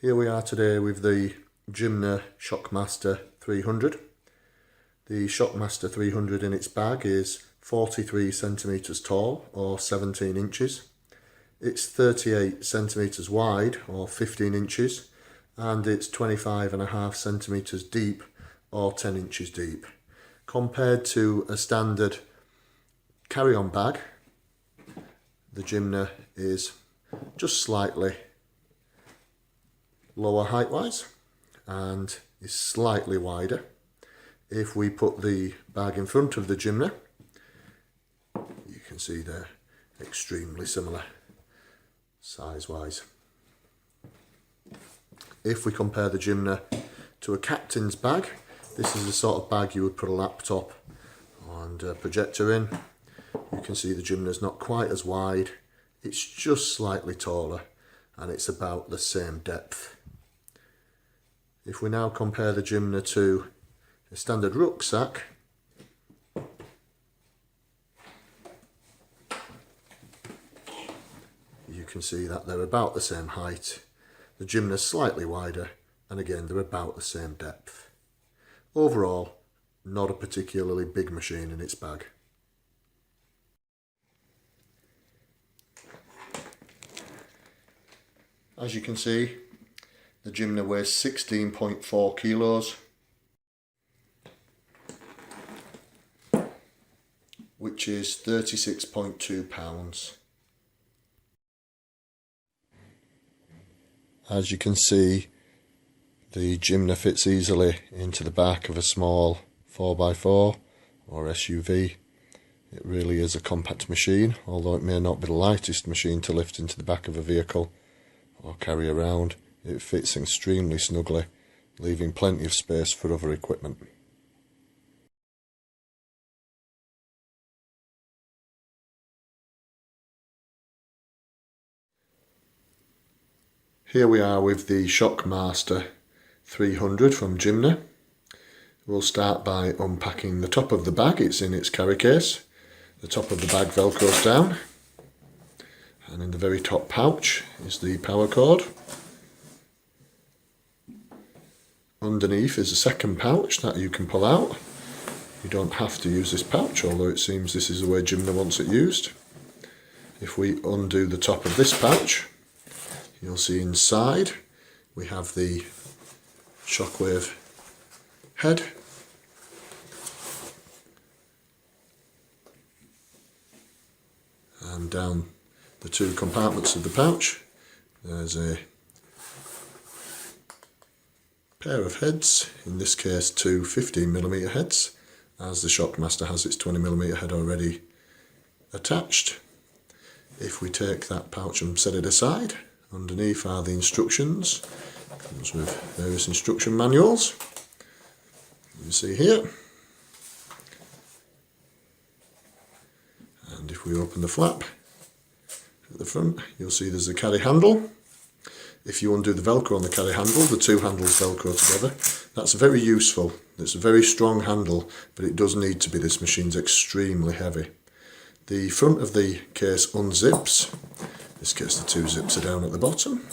Here we are today with the Gymna Shockmaster 300. The Shockmaster 300 in its bag is 43 centimetres tall or 17 inches. It's 38 centimetres wide or 15 inches and it's 25.5 centimetres deep or 10 inches deep. Compared to a standard carry-on bag, the Gymna is just slightly lower height-wise and is slightly wider. If we put the bag in front of the Gymna, you can see they're extremely similar size-wise. If we compare the Gymna to a captain's bag, this is the sort of bag you would put a laptop and a projector in. You can see the Gymna is not quite as wide, it's just slightly taller and it's about the same depth. If we now compare the Gymna to a standard rucksack, you can see that they're about the same height. The Gymna is slightly wider and again they're about the same depth. Overall, not a particularly big machine in its bag. As you can see, the Gymna weighs 16.4 kilos, which is 36.2 pounds. As you can see, the Gymna fits easily into the back of a small 4x4 or SUV. It really is a compact machine, although it may not be the lightest machine to lift into the back of a vehicle or carry around. It fits extremely snugly, leaving plenty of space for other equipment. Here we are with the Shockmaster 300 from Gymna. We'll start by unpacking the top of the bag. It's in its carry case. The top of the bag velcros down, and in the very top pouch is the power cord. Underneath is a second pouch that you can pull out. You don't have to use this pouch, although it seems this is the way Gymna wants it used. If we undo the top of this pouch, you'll see inside we have the Shockwave head, and down the two compartments of the pouch there's a pair of heads, in this case two 15mm heads, as the Shockmaster has its 20mm head already attached. If we take that pouch and set it aside, underneath are the instructions. It comes with various instruction manuals, you see here. And if we open the flap at the front, you'll see there's a carry handle. If you undo the velcro on the carry handle, the two handles velcro together. That's very useful. It's a very strong handle, but it does need to be. This machine's extremely heavy. The front of the case unzips. In this case the two zips are down at the bottom.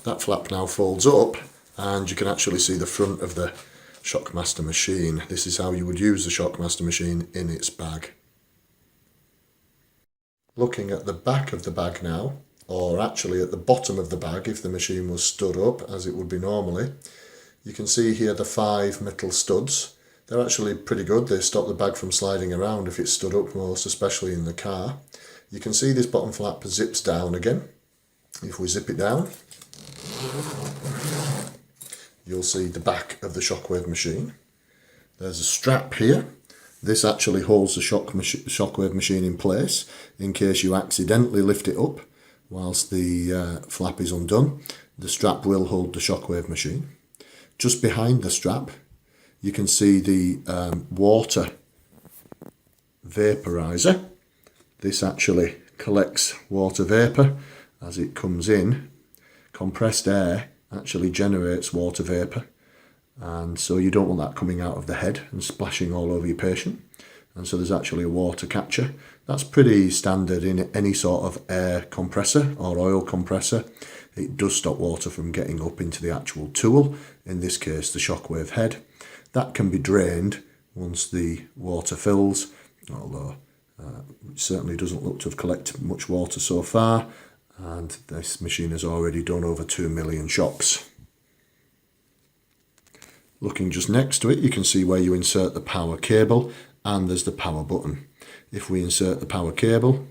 That flap now folds up and you can actually see the front of the Shockmaster machine. This is how you would use the Shockmaster machine in its bag. Looking at the back of the bag now, or actually at the bottom of the bag if the machine was stood up as it would be normally, you can see here the 5 metal studs. They're actually pretty good. They stop the bag from sliding around if it's stood up, most especially in the car. You can see this bottom flap zips down again. If we zip it down, you'll see the back of the Shockwave machine. There's a strap here. This actually holds the Shockwave machine in place in case you accidentally lift it up whilst the flap is undone. The strap will hold the Shockwave machine. Just behind the strap you can see the water vaporizer. This actually collects water vapour as it comes in. Compressed air actually generates water vapour, and so you don't want that coming out of the head and splashing all over your patient. And so there's actually a water catcher That's pretty standard in any sort of air compressor or oil compressor. It does stop water from getting up into the actual tool, in this case the shockwave head. That can be drained once the water fills, although it certainly doesn't look to have collected much water so far, and this machine has already done over 2 million shocks. Looking just next to it, you can see where you insert the power cable, and there's the power button. If we insert the power cable,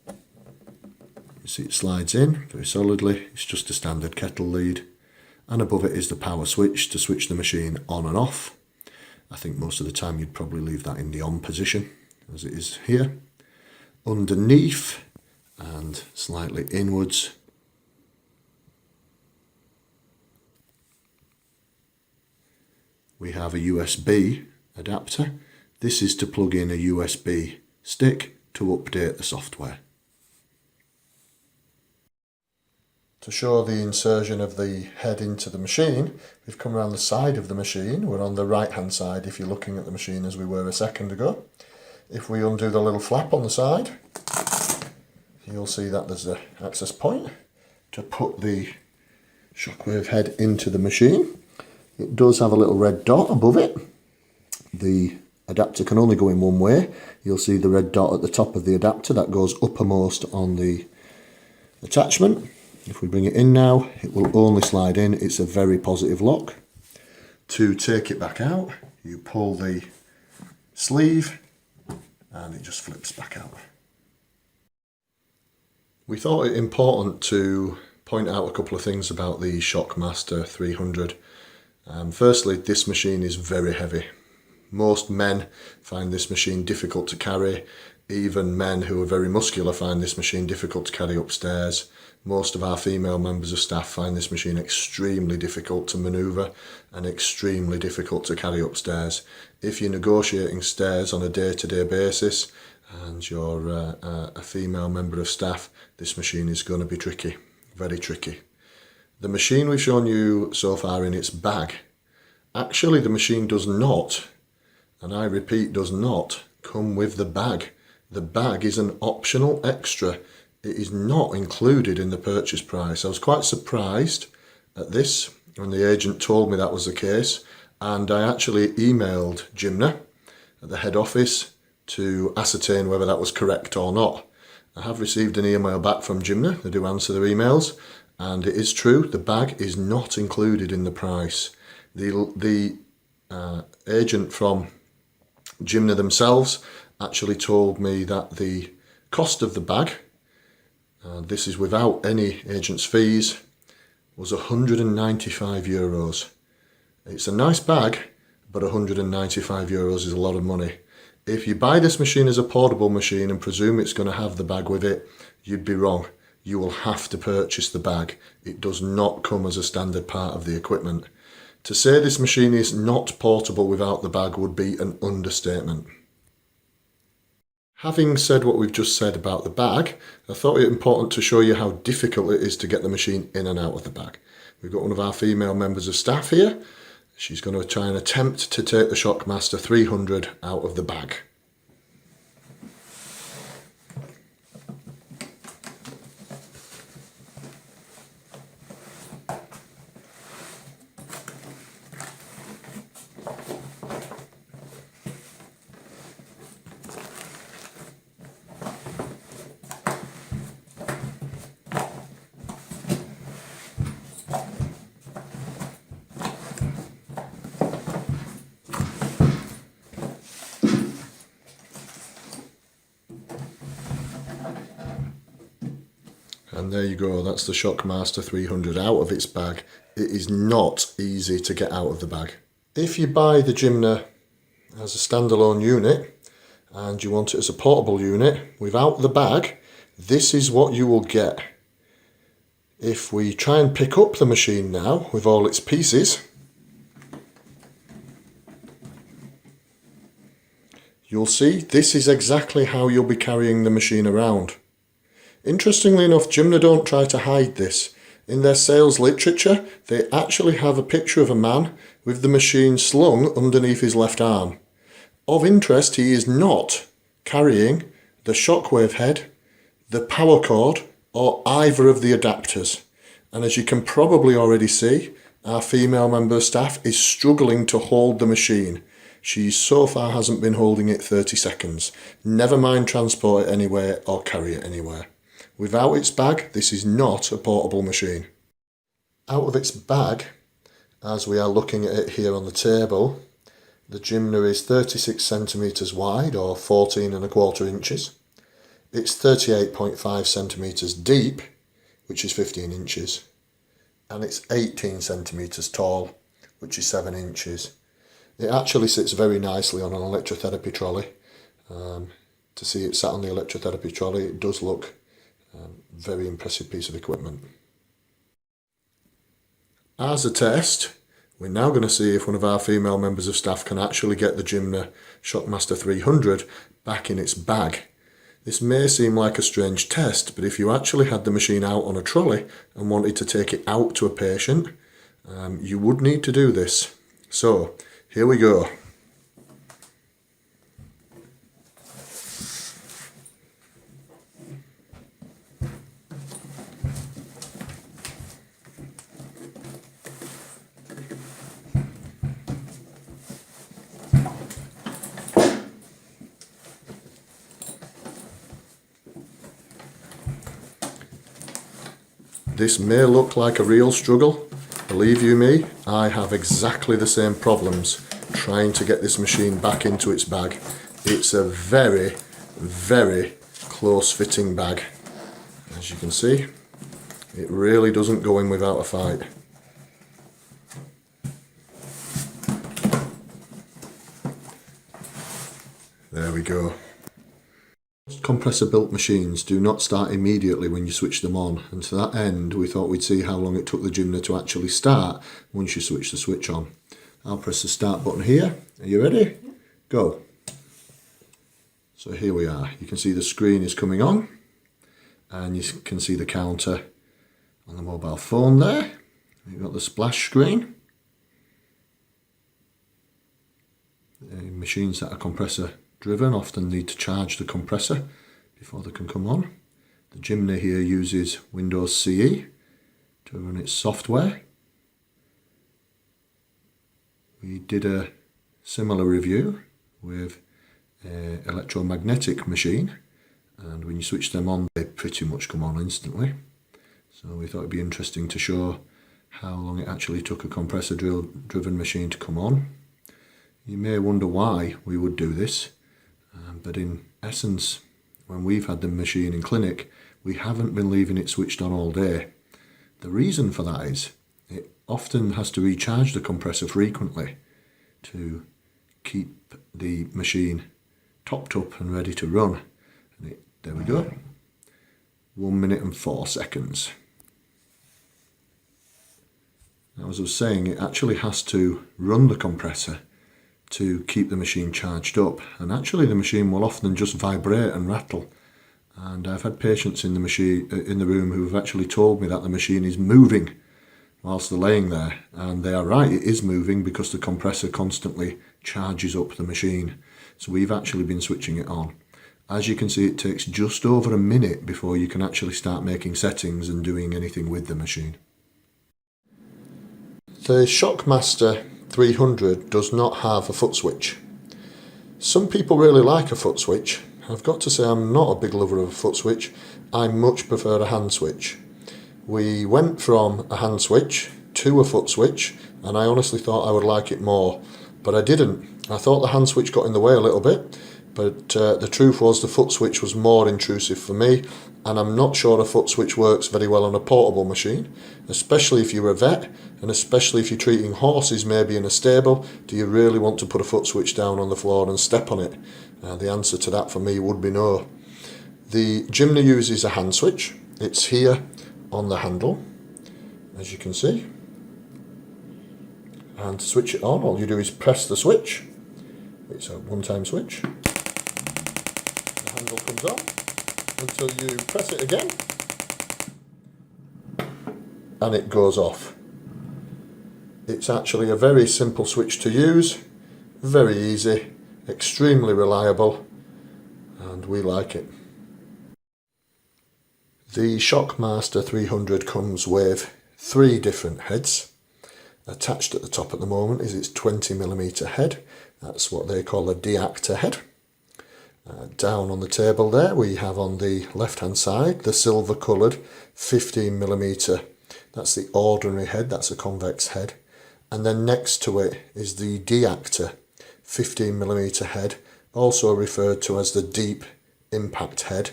you see it slides in very solidly. It's just a standard kettle lead, and above it is the power switch to switch the machine on and off. I think most of the time you'd probably leave that in the on position, as it is here. Underneath and slightly inwards, we have a USB adapter. This is to plug in a USB stick to update the software. To show the insertion of the head into the machine, we've come around the side of the machine. We're on the right hand side if you're looking at the machine as we were a second ago. If we undo the little flap on the side, you'll see that there's an access point to put the shockwave head into the machine. It does have a little red dot above it. The adapter can only go in one way. You'll see the red dot at the top of the adapter that goes uppermost on the attachment. If we bring it in now, it will only slide in. It's a very positive lock. To take it back out, you pull the sleeve and it just flips back out. We thought it important to point out a couple of things about the Shockmaster 300. Firstly, this machine is very heavy. Most men find this machine difficult to carry. Even men who are very muscular find this machine difficult to carry upstairs. Most of our female members of staff find this machine extremely difficult to manoeuvre and extremely difficult to carry upstairs. If you're negotiating stairs on a day-to-day basis and you're a female member of staff, this machine is going to be tricky, very tricky. The machine we've shown you so far in its bag, actually the machine does not, and I repeat does not, come with the bag. The bag is an optional extra. It is not included in the purchase price. I was quite surprised at this when the agent told me that was the case, and I actually emailed Gymna at the head office to ascertain whether that was correct or not. I have received an email back from Gymna. They do answer their emails, and it is true, the bag is not included in the price. The agent from Gymna themselves actually told me that the cost of the bag, this is without any agent's fees, was €195. It's a nice bag, but €195 is a lot of money. If you buy this machine as a portable machine and presume it's going to have the bag with it, you'd be wrong. You will have to purchase the bag. It does not come as a standard part of the equipment. To say this machine is not portable without the bag would be an understatement. Having said what we've just said about the bag, I thought it important to show you how difficult it is to get the machine in and out of the bag. We've got one of our female members of staff here. She's going to try and attempt to take the Shockmaster 300 out of the bag. And there you go, that's the Shockmaster 300 out of its bag. It is not easy to get out of the bag. If you buy the Gymna as a standalone unit and you want it as a portable unit without the bag, this is what you will get. If we try and pick up the machine now with all its pieces, you'll see this is exactly how you'll be carrying the machine around. Interestingly enough, Gymna don't try to hide this. In their sales literature, they actually have a picture of a man with the machine slung underneath his left arm. Of interest, he is not carrying the shockwave head, the power cord, or either of the adapters. And as you can probably already see, our female member of staff is struggling to hold the machine. She so far hasn't been holding it 30 seconds. Never mind transport it anywhere or carry it anywhere. Without its bag, this is not a portable machine. Out of its bag, as we are looking at it here on the table, the Gymna is 36 centimetres wide, or 14¼ inches. It's 38.5 centimetres deep, which is 15 inches. And it's 18 centimetres tall, which is 7 inches. It actually sits very nicely on an electrotherapy trolley. To see it sat on the electrotherapy trolley, it does look a very impressive piece of equipment. As a test, we're now going to see if one of our female members of staff can actually get the Gymna Shockmaster 300 back in its bag. This may seem like a strange test, but if you actually had the machine out on a trolley and wanted to take it out to a patient, you would need to do this. So, here we go. This may look like a real struggle. Believe you me, I have exactly the same problems trying to get this machine back into its bag. It's a very, very close fitting bag. As you can see, it really doesn't go in without a fight. There we go. Compressor built machines do not start immediately when you switch them on, and to that end we thought we'd see how long it took the Gymna to actually start once you switch the switch on. I'll press the start button here. Are you ready? Go. So here we are. You can see the screen is coming on and you can see the counter on the mobile phone there. You've got the splash screen. The machines that are compressor driven often need to charge the compressor before they can come on. The Gymna here uses Windows CE to run its software. We did a similar review with an electromagnetic machine, and when you switch them on they pretty much come on instantly. So we thought it'd be interesting to show how long it actually took a compressor driven machine to come on. You may wonder why we would do this. But in essence, when we've had the machine in clinic, we haven't been leaving it switched on all day. The reason for that is it often has to recharge the compressor frequently to keep the machine topped up and ready to run. And there we go, 1 minute and 4 seconds. Now, as I was saying, it actually has to run the compressor to keep the machine charged up, and actually the machine will often just vibrate and rattle, and I've had patients in the room who have actually told me that the machine is moving whilst they're laying there, and they are right, it is moving because the compressor constantly charges up the machine. So we've actually been switching it on. As you can see, it takes just over a minute before you can actually start making settings and doing anything with the machine. The Shockmaster 300 does not have a foot switch. Some people really like a foot switch. I've got to say I'm not a big lover of a foot switch. I much prefer a hand switch. We went from a hand switch to a foot switch, and I honestly thought I would like it more, but I didn't. I thought the hand switch got in the way a little bit, but the truth was the foot switch was more intrusive for me, and I'm not sure a foot switch works very well on a portable machine, especially if you're a vet, and especially if you're treating horses maybe in a stable. Do you really want to put a foot switch down on the floor and step on it? The answer to that for me would be no. The Gymna uses a hand switch. It's here on the handle, as you can see. And to switch it on, all you do is press the switch. It's a one-time switch. The handle comes on until you press it again, and it goes off. It's actually a very simple switch to use, very easy, extremely reliable, and we like it. The Shockmaster 300 comes with 3 different heads. Attached at the top at the moment is its 20mm head. That's what they call a deactor head. Down on the table there we have on the left hand side the silver coloured 15mm. That's the ordinary head, that's a convex head. And then next to it is the deactor 15mm head, also referred to as the deep impact head.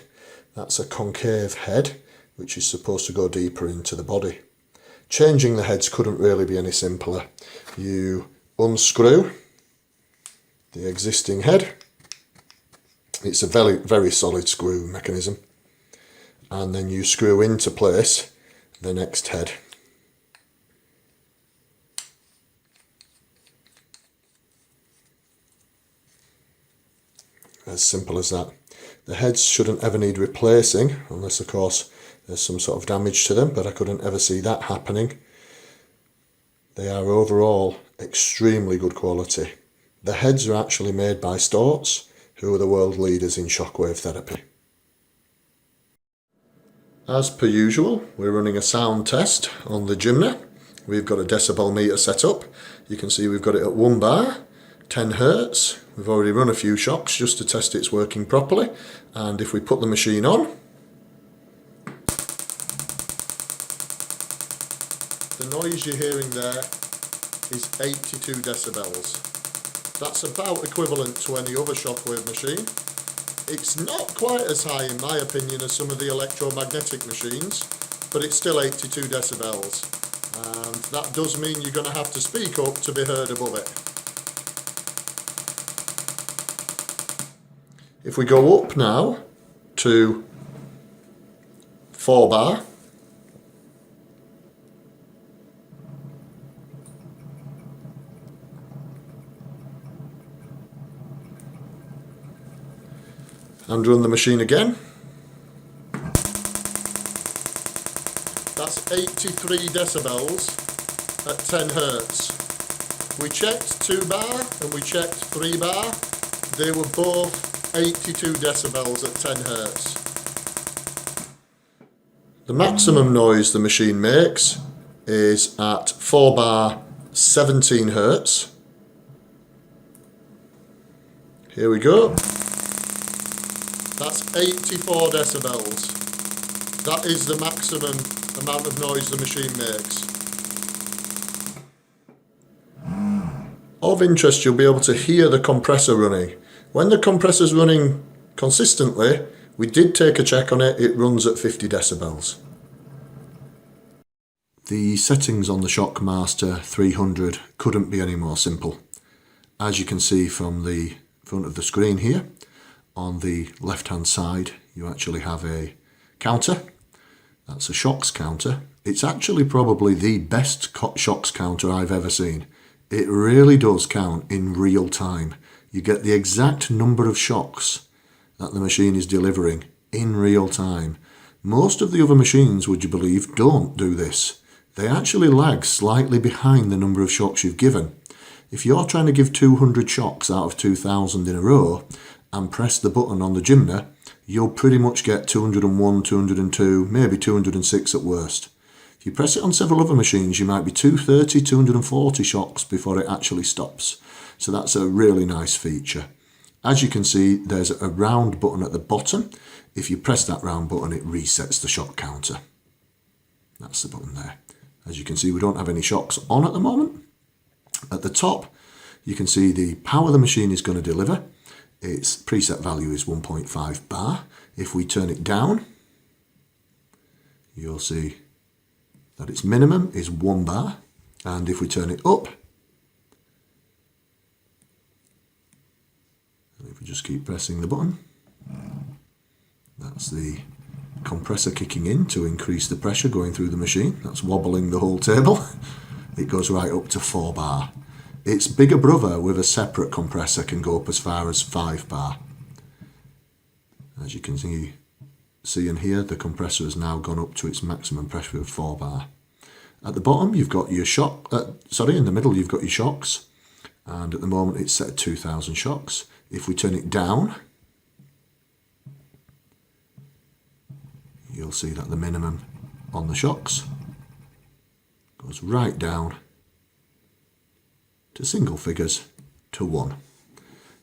That's a concave head which is supposed to go deeper into the body. Changing the heads couldn't really be any simpler. You unscrew the existing head. It's a very solid screw mechanism, and then you screw into place the next head. As simple as that. The heads shouldn't ever need replacing, unless of course there's some sort of damage to them, but I couldn't ever see that happening. They are overall extremely good quality. The heads are actually made by Storz, who are the world leaders in shockwave therapy. As per usual, we're running a sound test on the Gymna. We've got a decibel meter set up. You can see we've got it at 1 bar, 10 Hertz. We've already run a few shocks just to test it's working properly. And if we put the machine on, the noise you're hearing there is 82 decibels. That's about equivalent to any other shockwave machine. It's not quite as high in my opinion as some of the electromagnetic machines, but it's still 82 decibels. And that does mean you're going to have to speak up to be heard above it. If we go up now to 4 bar, and run the machine again, that's 83 decibels at 10 Hertz. We checked 2 bar and we checked 3 bar. They were both 82 decibels at 10 Hertz. The maximum noise the machine makes is at 4 bar 17 Hertz. Here we go. That's 84 decibels. That is the maximum amount of noise the machine makes. Of interest, you'll be able to hear the compressor running. When the compressor's running consistently, we did take a check on it, it runs at 50 decibels. The settings on the Shockmaster 300 couldn't be any more simple. As you can see from the front of the screen here, on the left hand side you actually have a counter. That's a shocks counter. It's actually probably the best shocks counter I've ever seen. It really does count in real time. You get the exact number of shocks that the machine is delivering in real time. Most of the other machines, would you believe, don't do this. They actually lag slightly behind the number of shocks you've given. If you're trying to give 200 shocks out of 2000 in a row and press the button on the Gymna, you'll pretty much get 201, 202, maybe 206 at worst. If you press it on several other machines, you might be 230, 240 shocks before it actually stops. So that's a really nice feature. As you can see, there's a round button at the bottom. If you press that round button, it resets the shock counter. That's the button there. As you can see, we don't have any shocks on at the moment. At the top, you can see the power the machine is going to deliver. Its preset value is 1.5 bar. If we turn it down, you'll see that its minimum is 1 bar. And if we turn it up, if we just keep pressing the button, that's the compressor kicking in to increase the pressure going through the machine. That's wobbling the whole table. It goes right up to 4 bar. Its bigger brother with a separate compressor can go up as far as 5 bar. As you can see and hear, the compressor has now gone up to its maximum pressure of 4 bar. At the bottom you've got your in the middle you've got your shocks, and at the moment it's set at 2000 shocks. If we turn it down, you'll see that the minimum on the shocks goes right down to single figures to 1.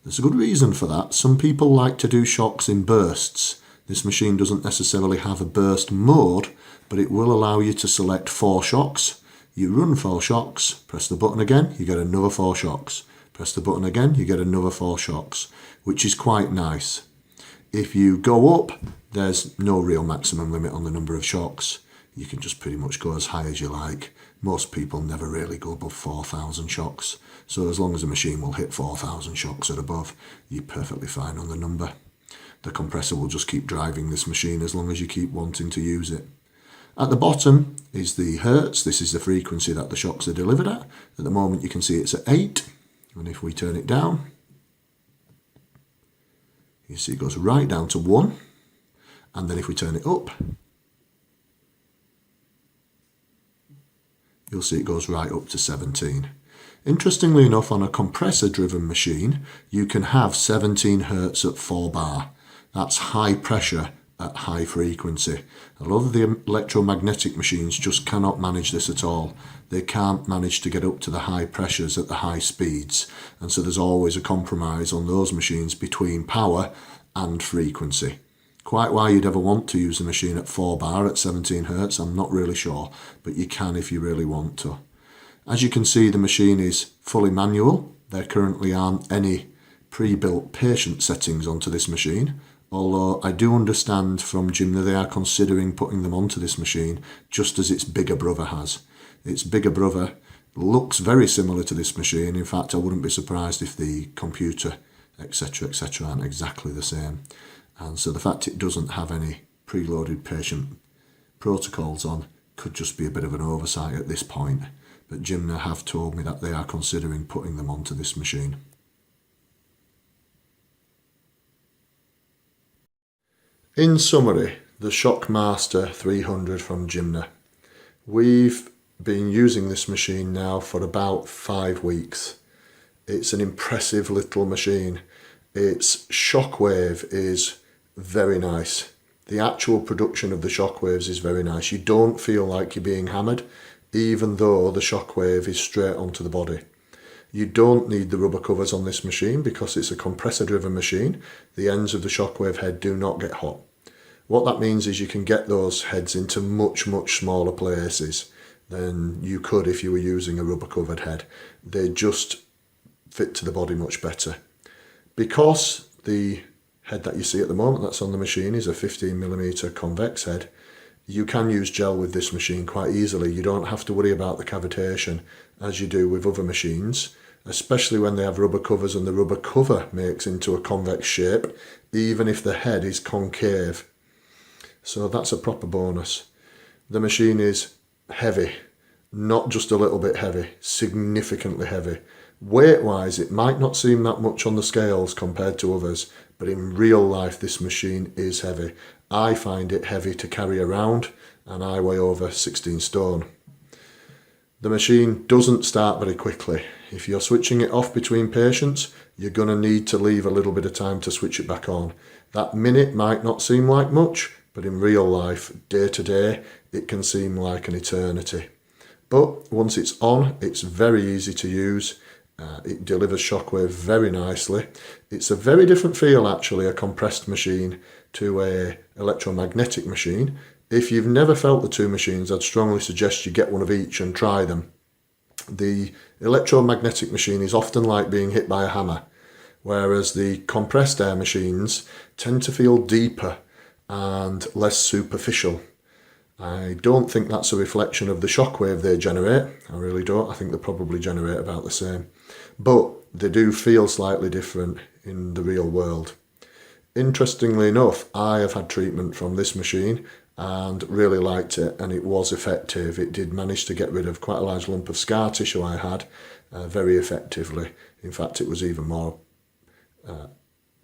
There's a good reason for that. Some people like to do shocks in bursts. This machine doesn't necessarily have a burst mode, but it will allow you to select 4 shocks. You run 4 shocks, press the button again, you get another 4 shocks. Press the button again, you get another 4 shocks, which is quite nice. If you go up, there's no real maximum limit on the number of shocks. You can just pretty much go as high as you like. Most people never really go above 4,000 shocks. So as long as the machine will hit 4,000 shocks or above, you're perfectly fine on the number. The compressor will just keep driving this machine as long as you keep wanting to use it. At the bottom is the hertz. This is the frequency that the shocks are delivered at. At the moment you can see it's at 8. And if we turn it down, you see it goes right down to 1. And then if we turn it up, you'll see it goes right up to 17. Interestingly enough, on a compressor-driven machine, you can have 17 Hz at 4 bar. That's high pressure at high frequency. A lot of the electromagnetic machines just cannot manage this at all. They can't manage to get up to the high pressures at the high speeds. And so there's always a compromise on those machines between power and frequency. Quite why you'd ever want to use a machine at 4 bar at 17 Hz, I'm not really sure, but you can if you really want to. As you can see, the machine is fully manual. There currently aren't any pre-built patient settings onto this machine, although I do understand from Gymna they are considering putting them onto this machine just as its bigger brother has. Its bigger brother looks very similar to this machine. In fact, I wouldn't be surprised if the computer, etc., aren't exactly the same. And so the fact it doesn't have any preloaded patient protocols on could just be a bit of an oversight at this point. But Gymna have told me that they are considering putting them onto this machine. In summary, the Shockmaster 300 from Gymna. We've been using this machine now for about 5 weeks. It's an impressive little machine. Its shockwave is very nice. The actual production of the shockwaves is very nice. You don't feel like you're being hammered, even though the shockwave is straight onto the body. You don't need the rubber covers on this machine because it's a compressor driven machine. The ends of the shockwave head do not get hot. What that means is you can get those heads into much smaller places than you could if you were using a rubber covered head. They just fit to the body much better. Because the head that you see at the moment that's on the machine is a 15mm convex head, you can use gel with this machine quite easily. You don't have to worry about the cavitation as you do with other machines, especially when they have rubber covers and the rubber cover makes into a convex shape, even if the head is concave. So that's a proper bonus. The machine is heavy, not just a little bit heavy, significantly heavy. Weight-wise, it might not seem that much on the scales compared to others, but in real life this machine is heavy. I find it heavy to carry around, and I weigh over 16 stone. The machine doesn't start very quickly. If you're switching it off between patients, you're going to need to leave a little bit of time to switch it back on. That minute might not seem like much, but in real life, day to day, it can seem like an eternity. But once it's on, it's very easy to use. It delivers shockwave very nicely. It's a very different feel actually, a compressed machine to a electromagnetic machine. If you've never felt the two machines, I'd strongly suggest you get one of each and try them. The electromagnetic machine is often like being hit by a hammer, whereas the compressed air machines tend to feel deeper and less superficial. I don't think that's a reflection of the shockwave they generate. I really don't. I think they probably generate about the same. But they do feel slightly different in the real world. Interestingly enough, I have had treatment from this machine and really liked it, and it was effective. It did manage to get rid of quite a large lump of scar tissue I had very effectively. In fact, it was even more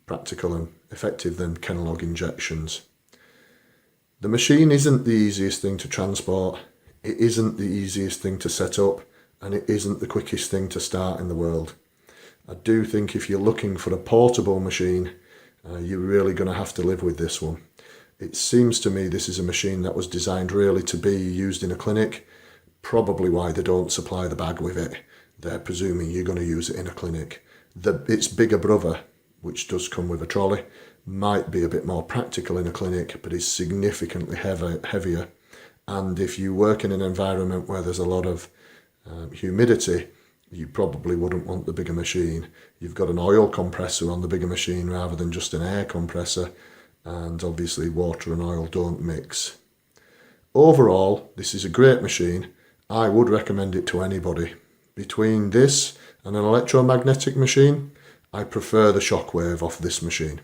practical and effective than Kenalog injections. The machine isn't the easiest thing to transport, it isn't the easiest thing to set up, and it isn't the quickest thing to start in the world. I do think if you're looking for a portable machine, you're really going to have to live with this one. It seems to me this is a machine that was designed really to be used in a clinic, probably why they don't supply the bag with it. They're presuming you're going to use it in a clinic. Its bigger brother, which does come with a trolley, might be a bit more practical in a clinic, but is significantly heavier. And if you work in an environment where there's a lot of humidity, you probably wouldn't want the bigger machine. You've got an oil compressor on the bigger machine rather than just an air compressor, and obviously water and oil don't mix. Overall, this is a great machine. I would recommend it to anybody. Between this and an electromagnetic machine, I prefer the Shockwave off this machine.